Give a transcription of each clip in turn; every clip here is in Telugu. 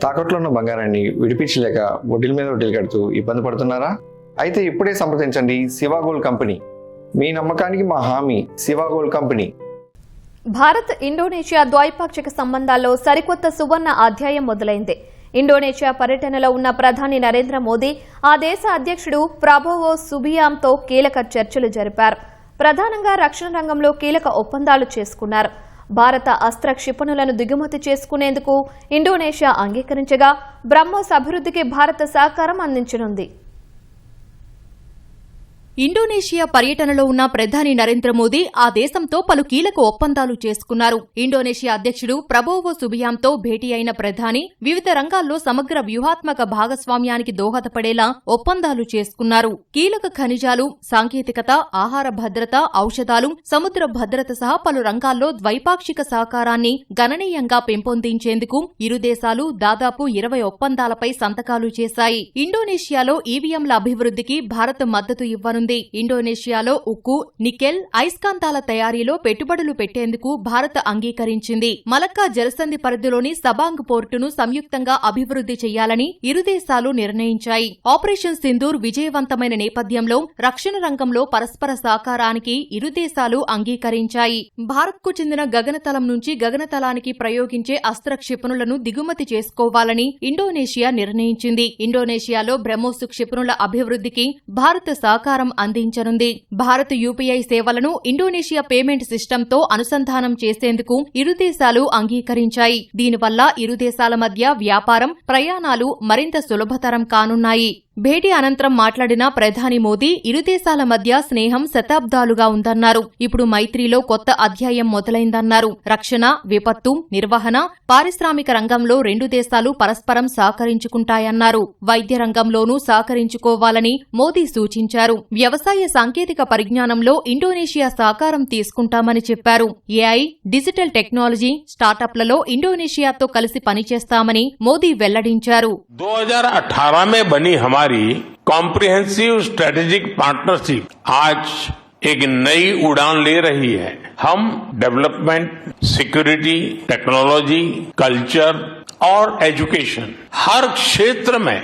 తాకట్లో ఉన్న బంగారాన్ని విడిపించలేక వడ్డీల మీద వడ్డీలు కడుతూ ఇబ్బంది పడుతున్నారా? అయితే ఇప్పుడే సంప్రదించండి శివ గోల్డ్ కంపెనీ. మీ నమ్మకానికి మా హామీ Shiva gold company. Bharat Indonesia ద్వైపాక్షిక సంబంధాల్లో సరికొత్త సువర్ణ అధ్యాయం మొదలైంది. ఇండోనేషియా పర్యటనలో ఉన్న ప్రధాని నరేంద్ర మోదీ ఆ దేశ అధ్యక్షుడు ప్రబోవో సుబియాంతో కీలక చర్చలు జరిపారు. ప్రధానంగా రక్షణ రంగంలో కీలక ఒప్పందాలు చేసుకున్నారు. భారత అస్త్ర క్షిపణులను దిగుమతి చేసుకునేందుకు ఇండోనేషియా అంగీకరించగా బ్రహ్మోస్ అభివృద్ధికి భారత సహకారం అందించనుంది. ఇండోనేషియా పర్యటనలో ఉన్న ప్రధాని నరేంద్ర మోదీ ఆ దేశంతో పలు కీలక ఒప్పందాలు చేసుకున్నారు. ఇండోనేషియా అధ్యక్షుడు ప్రబోవో సుబియాంతో భేటీ అయిన ప్రధాని వివిధ రంగాల్లో సమగ్ర వ్యూహాత్మక భాగస్వామ్యానికి దోహదపడేలా ఒప్పందాలు చేసుకున్నారు. కీలక ఖనిజాలు, సాంకేతికత, ఆహార భద్రత, ఔషధాలు, సముద్ర భద్రత సహా పలు రంగాల్లో ద్వైపాక్షిక సహకారాన్ని గణనీయంగా పెంపొందించేందుకు ఇరు దేశాలు దాదాపు 20 ఒప్పందాలపై సంతకాలు చేశాయి. ఇండోనేషియాలో ఈవీఎంల అభివృద్ధికి భారత్ మద్దతు ఇవ్వనుంది. ఇండోనేషియాలో ఉక్కు, నికెల్, అయస్కాంతాల తయారీలో పెట్టుబడులు పెట్టేందుకు భారత్ అంగీకరించింది. మలక్కా జలసంధి పరిధిలోని సబాంగ్ పోర్టును సంయుక్తంగా అభివృద్ధి చేయాలని ఇరు దేశాలు నిర్ణయించాయి. ఆపరేషన్ సింధూర్ విజయవంతమైన నేపథ్యంలో రక్షణ రంగంలో పరస్పర సహకారానికి ఇరు దేశాలు అంగీకరించాయి. భారత్కు చెందిన గగనతలం నుంచి గగనతలానికి ప్రయోగించే అస్త్ర క్షిపణులను దిగుమతి చేసుకోవాలని ఇండోనేషియా నిర్ణయించింది. ఇండోనేషియాలో బ్రహ్మోస్ క్షిపణుల అభివృద్ధికి భారత్ సహకారం అందించనుంది. భారత్ యూపీఐ సేవలను ఇండోనేషియా పేమెంట్ సిస్టంతో అనుసంధానం చేసేందుకు ఇరు దేశాలు అంగీకరించాయి. దీనివల్ల ఇరు దేశాల మధ్య వ్యాపారం, ప్రయాణాలు మరింత సులభతరం కానున్నాయి. భేటీ అనంతరం మాట్లాడిన ప్రధాని మోదీ ఇరు దేశాల మధ్య స్నేహం శతాబ్దాలుగా ఉందన్నారు. ఇప్పుడు మైత్రిలో కొత్త అధ్యాయం మొదలైందన్నారు. రక్షణ, విపత్తు నిర్వహణ, పారిశ్రామిక రంగంలో రెండు దేశాలు పరస్పరం సహకరించుకుంటాయన్నారు. వైద్య రంగంలోనూ సహకరించుకోవాలని మోదీ సూచించారు. వ్యవసాయ సాంకేతిక పరిజ్ఞానంలో ఇండోనేషియా సహకారం తీసుకుంటామని చెప్పారు. ఏఐ, డిజిటల్ టెక్నాలజీ, స్టార్టప్లలో ఇండోనేషియాతో కలిసి పనిచేస్తామని మోదీ వెల్లడించారు. 2018 में बनी हमारी कॉम्प्रिहेंसिव स्ट्रेटेजिक पार्टनरशिप आज एक नई उड़ान ले रही है. हम डेवलपमेंट, सिक्योरिटी, टेक्नोलॉजी, कल्चर और एजुकेशन हर क्षेत्र में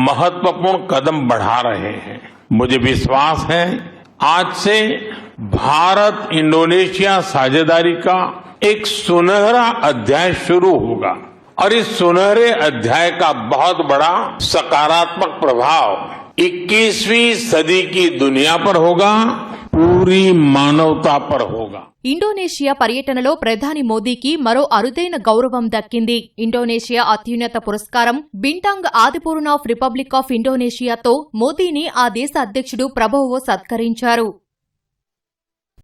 महत्वपूर्ण कदम बढ़ा रहे हैं. मुझे विश्वास है आज से भारत इंडोनेशिया साझेदारी का एक सुनहरा अध्याय शुरू होगा और इस सुनहरे अध्याय का बहुत बड़ा सकारात्मक प्रभाव 21वीं सदी की दुनिया पर होगा, पूरी मानवता पर होगा. ఇండోనేషియా పర్యటనలో ప్రధాని మోదీకి మరో అరుదైన గౌరవం దక్కింది. ఇండోనేషియా అత్యున్నత పురస్కారం Bintang Adipurna of Republic of ఇండోనేషియాతో మోదీని ఆ దేశ అధ్యక్షుడు ప్రబోవో సత్కరించారు.